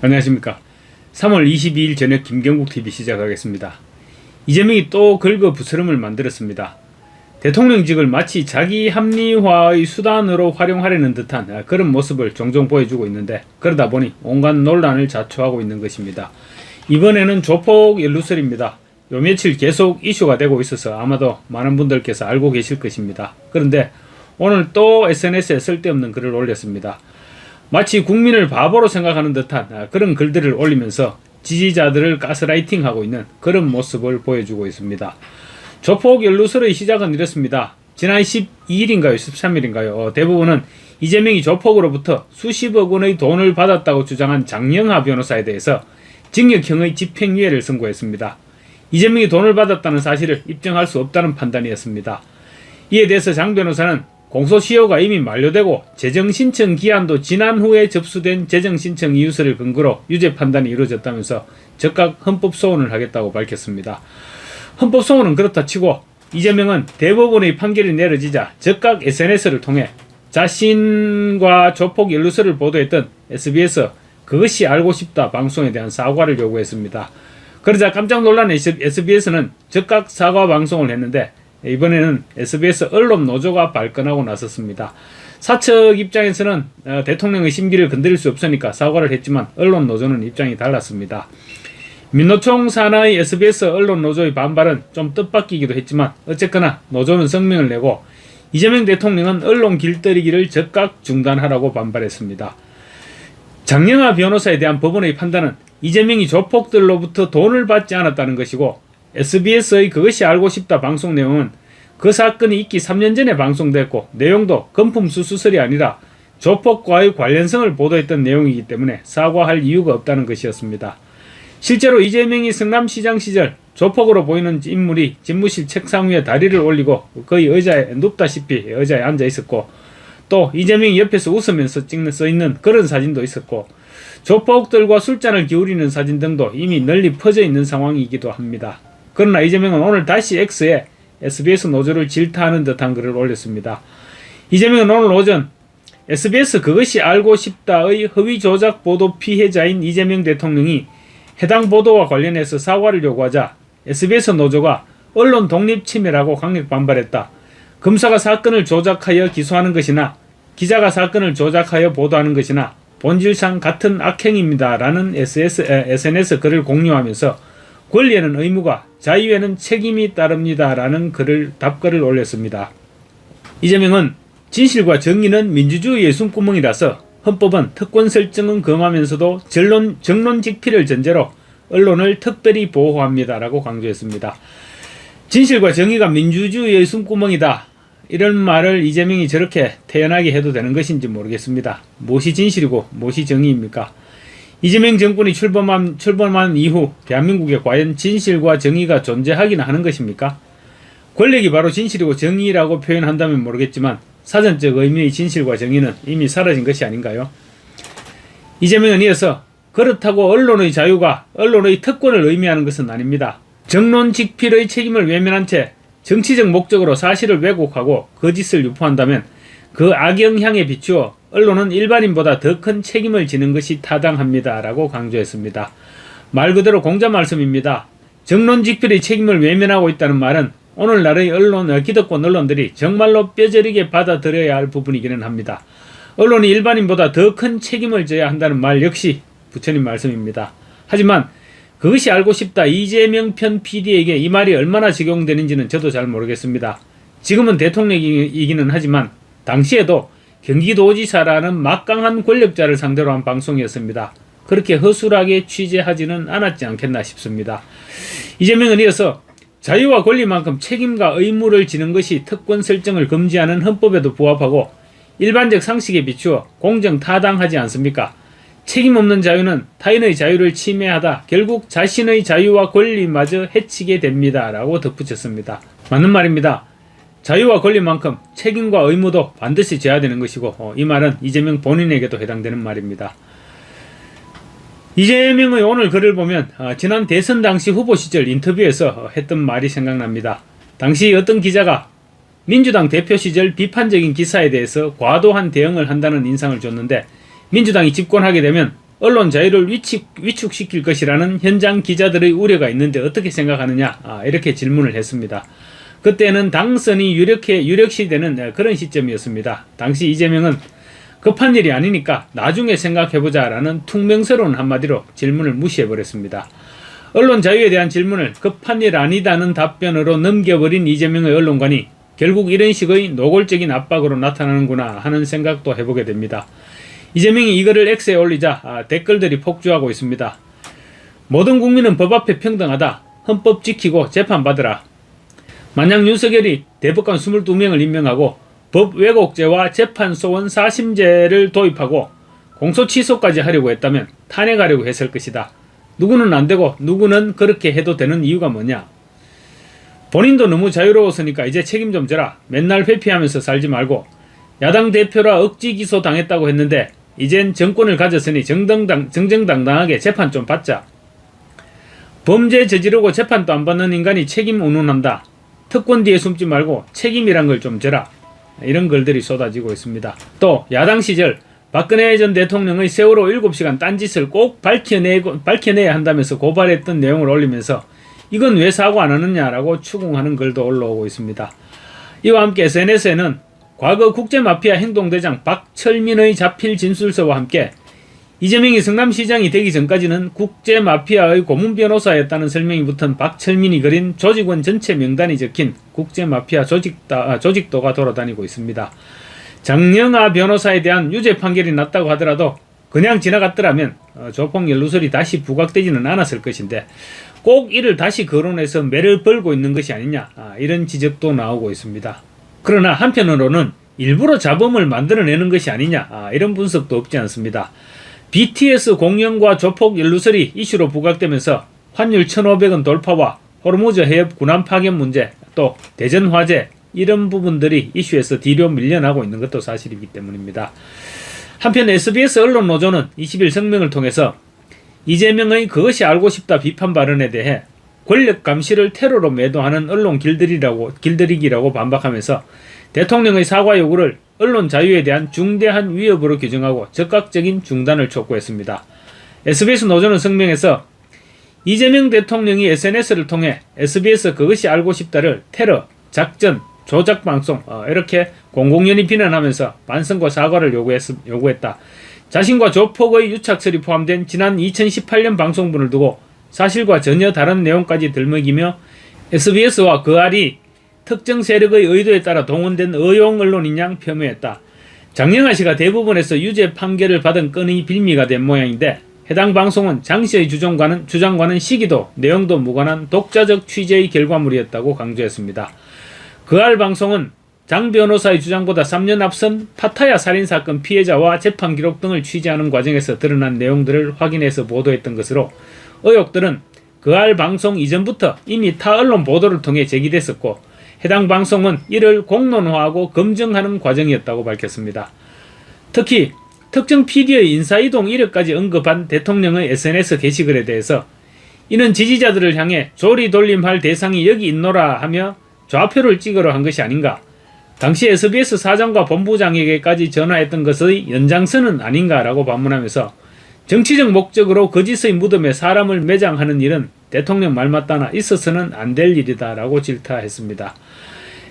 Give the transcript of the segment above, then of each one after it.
안녕하십니까. 3월 22일 저녁 김경국TV 시작하겠습니다. 이재명이 또 긁어 부스럼을 만들었습니다. 대통령직을 마치 자기 합리화의 수단으로 활용하려는 듯한 그런 모습을 종종 보여주고 있는데, 그러다 보니 온갖 논란을 자초하고 있는 것입니다. 이번에는 조폭 연루설입니다. 요 며칠 계속 이슈가 되고 있어서 아마도 많은 분들께서 알고 계실 것입니다. 그런데 오늘 또 SNS에 쓸데없는 글을 올렸습니다. 마치 국민을 바보로 생각하는 듯한 그런 글들을 올리면서 지지자들을 가스라이팅하고 있는 그런 모습을 보여주고 있습니다. 조폭 연루설의 시작은 이렇습니다. 지난 12일인가요? 13일인가요? 대부분은 이재명이 조폭으로부터 수십억 원의 돈을 받았다고 주장한 장영하 변호사에 대해서 징역형의 집행유예를 선고했습니다. 이재명이 돈을 받았다는 사실을 입증할 수 없다는 판단이었습니다. 이에 대해서 장 변호사는 공소시효가 이미 만료되고 재정신청 기한도 지난 후에 접수된 재정신청 이유서를 근거로 유죄 판단이 이루어졌다면서 즉각 헌법소원을 하겠다고 밝혔습니다. 헌법소원은 그렇다 치고 이재명은 대법원의 판결이 내려지자 즉각 SNS를 통해 자신과 조폭 연루설을 보도했던 SBS 그것이 알고 싶다 방송에 대한 사과를 요구했습니다. 그러자 깜짝 놀란 SBS는 즉각 사과 방송을 했는데, 이번에는 SBS 언론 노조가 발끈하고 나섰습니다. 사측 입장에서는 대통령의 심기를 건드릴 수 없으니까 사과를 했지만 언론 노조는 입장이 달랐습니다. 민노총 산하의 SBS 언론 노조의 반발은 좀 뜻밖이기도 했지만 어쨌거나 노조는 성명을 내고 이재명 대통령은 언론 길들이기를 즉각 중단하라고 반발했습니다. 장영하 변호사에 대한 법원의 판단은 이재명이 조폭들로부터 돈을 받지 않았다는 것이고, SBS의 그것이 알고 싶다 방송 내용은 그 사건이 있기 3년 전에 방송됐고 내용도 금품수수설이 아니라 조폭과의 관련성을 보도했던 내용이기 때문에 사과할 이유가 없다는 것이었습니다. 실제로 이재명이 성남시장 시절 조폭으로 보이는 인물이 집무실 책상 위에 다리를 올리고 거의 의자에 눕다시피 의자에 앉아 있었고, 또 이재명이 옆에서 웃으면서 써있는 그런 사진도 있었고, 조폭들과 술잔을 기울이는 사진 등도 이미 널리 퍼져 있는 상황이기도 합니다. 그러나 이재명은 오늘 다시 X에 SBS 노조를 질타하는 듯한 글을 올렸습니다. 이재명은 오늘 오전 SBS 그것이 알고 싶다의 허위 조작 보도 피해자인 이재명 대통령이 해당 보도와 관련해서 사과를 요구하자 SBS 노조가 언론 독립 침해라고 강력 반발했다. 검사가 사건을 조작하여 기소하는 것이나 기자가 사건을 조작하여 보도하는 것이나 본질상 같은 악행입니다. 라는 SNS 글을 공유하면서 권리에는 의무가, 자유에는 책임이 따릅니다. 라는 답글을 올렸습니다. 이재명은 진실과 정의는 민주주의의 숨구멍이라서 헌법은 특권 설정은 금하면서도 정론직필을 전제로 언론을 특별히 보호합니다. 라고 강조했습니다. 진실과 정의가 민주주의의 숨구멍이다. 이런 말을 이재명이 저렇게 태연하게 해도 되는 것인지 모르겠습니다. 무엇이 진실이고 무엇이 정의입니까? 이재명 정권이 출범한 이후 대한민국에 과연 진실과 정의가 존재하기나 하는 것입니까? 권력이 바로 진실이고 정의라고 표현한다면 모르겠지만 사전적 의미의 진실과 정의는 이미 사라진 것이 아닌가요? 이재명은 이어서 그렇다고 언론의 자유가 언론의 특권을 의미하는 것은 아닙니다. 정론직필의 책임을 외면한 채 정치적 목적으로 사실을 왜곡하고 거짓을 유포한다면 그 악영향에 비추어 언론은 일반인보다 더 큰 책임을 지는 것이 타당합니다. 라고 강조했습니다. 말 그대로 공자 말씀입니다. 정론직필의 책임을 외면하고 있다는 말은 오늘날의 기득권 언론들이 정말로 뼈저리게 받아들여야 할 부분이기는 합니다. 언론이 일반인보다 더 큰 책임을 져야 한다는 말 역시 부처님 말씀입니다. 하지만 그것이 알고 싶다 이재명 편 PD에게 이 말이 얼마나 적용되는지는 저도 잘 모르겠습니다. 지금은 대통령이기는 하지만 당시에도 경기도지사라는 막강한 권력자를 상대로 한 방송이었습니다. 그렇게 허술하게 취재하지는 않았지 않겠나 싶습니다. 이재명은 이어서 자유와 권리만큼 책임과 의무를 지는 것이 특권 설정을 금지하는 헌법에도 부합하고 일반적 상식에 비추어 공정타당하지 않습니까? 책임 없는 자유는 타인의 자유를 침해하다 결국 자신의 자유와 권리마저 해치게 됩니다. 라고 덧붙였습니다. 맞는 말입니다. 자유와 권리만큼 책임과 의무도 반드시 져야 되는 것이고, 이 말은 이재명 본인에게도 해당되는 말입니다. 이재명의 오늘 글을 보면 지난 대선 당시 후보 시절 인터뷰에서 했던 말이 생각납니다. 당시 어떤 기자가 민주당 대표 시절 비판적인 기사에 대해서 과도한 대응을 한다는 인상을 줬는데 민주당이 집권하게 되면 언론 자유를 위축시킬 것이라는 현장 기자들의 우려가 있는데 어떻게 생각하느냐, 이렇게 질문을 했습니다. 그때는 당선이 유력시되는 그런 시점이었습니다. 당시 이재명은 급한 일이 아니니까 나중에 생각해보자 라는 퉁명스러운 한마디로 질문을 무시해버렸습니다. 언론 자유에 대한 질문을 급한 일 아니다는 답변으로 넘겨버린 이재명의 언론관이 결국 이런 식의 노골적인 압박으로 나타나는구나 하는 생각도 해보게 됩니다. 이재명이 이거를 X에 올리자 댓글들이 폭주하고 있습니다. 모든 국민은 법 앞에 평등하다. 헌법 지키고 재판받으라. 만약 윤석열이 대법관 22명을 임명하고 법 왜곡죄와 재판 소원 사심죄를 도입하고 공소 취소까지 하려고 했다면 탄핵하려고 했을 것이다. 누구는 안 되고 누구는 그렇게 해도 되는 이유가 뭐냐? 본인도 너무 자유로웠으니까 이제 책임 좀 져라. 맨날 회피하면서 살지 말고 야당 대표라 억지 기소 당했다고 했는데 이젠 정권을 가졌으니 정정당당하게 재판 좀 받자. 범죄 저지르고 재판도 안 받는 인간이 책임 운운한다. 특권 뒤에 숨지 말고 책임이란 걸 좀 져라. 이런 글들이 쏟아지고 있습니다. 또 야당 시절 박근혜 전 대통령의 세월호 7시간 딴짓을 꼭 밝혀내야 한다면서 고발했던 내용을 올리면서 이건 왜 사고 안 하느냐라고 추궁하는 글도 올라오고 있습니다. 이와 함께 SNS에는 과거 국제마피아 행동대장 박철민의 자필 진술서와 함께 이재명이 성남시장이 되기 전까지는 국제마피아의 고문 변호사였다는 설명이 붙은 박철민이 그린 조직원 전체 명단이 적힌 국제마피아 조직도가 돌아다니고 있습니다. 장영하 변호사에 대한 유죄 판결이 났다고 하더라도 그냥 지나갔더라면 조폭 연루설이 다시 부각되지는 않았을 것인데 꼭 이를 다시 거론해서 매를 벌고 있는 것이 아니냐, 이런 지적도 나오고 있습니다. 그러나 한편으로는 일부러 잡음을 만들어내는 것이 아니냐, 이런 분석도 없지 않습니다. BTS 공연과 조폭 연루설이 이슈로 부각되면서 환율 1,500원 돌파와 호르무즈 해협 군함 파견 문제, 또 대전 화재, 이런 부분들이 이슈에서 뒤로 밀려나고 있는 것도 사실이기 때문입니다. 한편 SBS 언론노조는 20일 성명을 통해서 이재명의 그것이 알고 싶다 비판 발언에 대해 권력 감시를 테러로 매도하는 언론 길들이기라고 반박하면서 대통령의 사과 요구를 언론 자유에 대한 중대한 위협으로 규정하고 즉각적인 중단을 촉구했습니다. SBS 노조는 성명에서 이재명 대통령이 SNS를 통해 SBS 그것이 알고 싶다를 테러, 작전, 조작방송, 이렇게 공공연히 비난하면서 반성과 사과를 요구했다. 자신과 조폭의 유착설이 포함된 지난 2018년 방송분을 두고 사실과 전혀 다른 내용까지 들먹이며 SBS와 그 알이 특정 세력의 의도에 따라 동원된 의용 언론인 양 폄훼했다. 장영하 씨가 대부분에서 유죄 판결을 받은 건의 빌미가 된 모양인데 해당 방송은 장 씨의 주장과는 시기도 내용도 무관한 독자적 취재의 결과물이었다고 강조했습니다. 그 알 방송은 장 변호사의 주장보다 3년 앞선 파타야 살인사건 피해자와 재판 기록 등을 취재하는 과정에서 드러난 내용들을 확인해서 보도했던 것으로 의혹들은 그 알 방송 이전부터 이미 타 언론 보도를 통해 제기됐었고 해당 방송은 이를 공론화하고 검증하는 과정이었다고 밝혔습니다. 특히 특정 PD의 인사이동 이력까지 언급한 대통령의 SNS 게시글에 대해서 이는 지지자들을 향해 조리돌림할 대상이 여기 있노라 하며 좌표를 찍으러 한 것이 아닌가, 당시 SBS 사장과 본부장에게까지 전화했던 것의 연장선은 아닌가라고 반문하면서 정치적 목적으로 거짓의 무덤에 사람을 매장하는 일은 대통령 말 맞다나 있어서는 안 될 일이다라고 질타했습니다.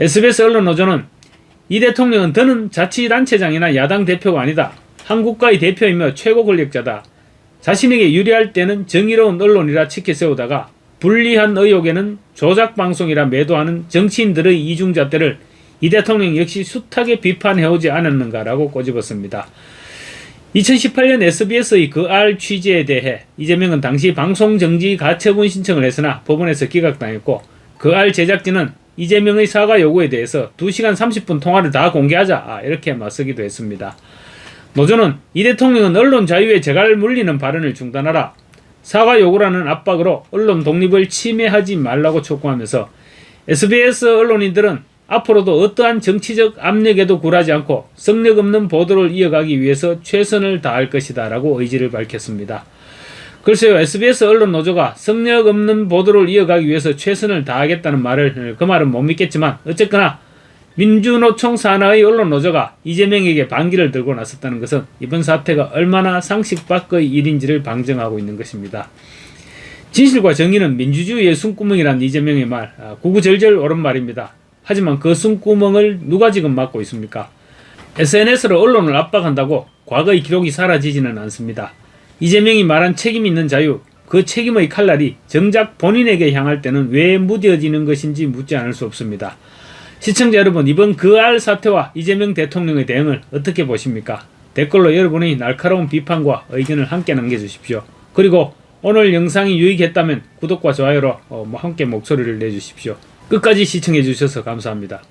SBS 언론노조는 이 대통령은 더는 자치단체장이나 야당 대표가 아니다. 한국가의 대표이며 최고 권력자다. 자신에게 유리할 때는 정의로운 언론이라 치켜세우다가 불리한 의혹에는 조작방송이라 매도하는 정치인들의 이중잣대를 이 대통령 역시 숱하게 비판해오지 않았는가라고 꼬집었습니다. 2018년 SBS의 그 알 취재에 대해 이재명은 당시 방송정지 가처분 신청을 했으나 법원에서 기각당했고 그 알 제작진은 이재명의 사과 요구에 대해서 2시간 30분 통화를 다 공개하자, 이렇게 맞서기도 했습니다. 노조는 이 대통령은 언론 자유에 재갈 물리는 발언을 중단하라, 사과 요구라는 압박으로 언론 독립을 침해하지 말라고 촉구하면서 SBS 언론인들은 앞으로도 어떠한 정치적 압력에도 굴하지 않고 성력 없는 보도를 이어가기 위해서 최선을 다할 것이다 라고 의지를 밝혔습니다. 글쎄요, SBS 언론노조가 성력 없는 보도를 이어가기 위해서 최선을 다하겠다는 말을 그 말은 못 믿겠지만 어쨌거나 민주노총 산하의 언론 노조가 이재명에게 반기를 들고 나섰다는 것은 이번 사태가 얼마나 상식 밖의 일인지를 방증하고 있는 것입니다. 진실과 정의는 민주주의의 숨구멍이란 이재명의 말, 구구절절 옳은 말입니다. 하지만 그 숨구멍을 누가 지금 막고 있습니까? SNS로 언론을 압박한다고 과거의 기록이 사라지지는 않습니다. 이재명이 말한 책임 있는 자유, 그 책임의 칼날이 정작 본인에게 향할 때는 왜 무뎌지는 것인지 묻지 않을 수 없습니다. 시청자 여러분, 이번 그알 사태와 이재명 대통령의 대응을 어떻게 보십니까? 댓글로 여러분의 날카로운 비판과 의견을 함께 남겨주십시오. 그리고 오늘 영상이 유익했다면 구독과 좋아요로 함께 목소리를 내주십시오. 끝까지 시청해주셔서 감사합니다.